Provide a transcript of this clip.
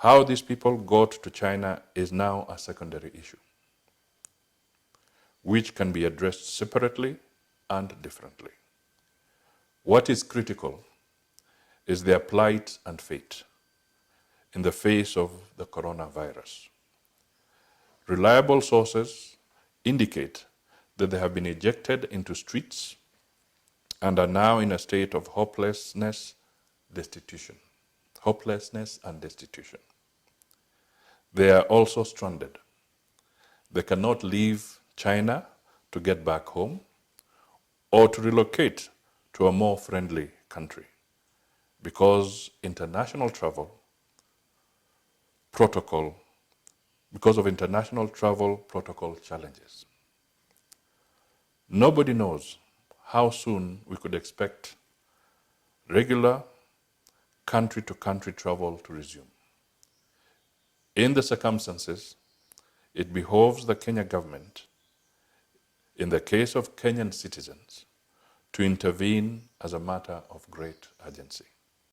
How these people got to China is now a secondary issue, which can be addressed separately and differently. What is critical is their plight and fate in the face of the coronavirus. Reliable sources indicate that they have been ejected into streets and are now in a state of hopelessness and destitution. They are also stranded. They cannot leave China to get back home or to relocate to a more friendly country because of international travel protocol challenges. Nobody knows how soon we could expect regular country-to-country travel to resume. In the circumstances, it behoves the Kenya government, in the case of Kenyan citizens, to intervene as a matter of great urgency.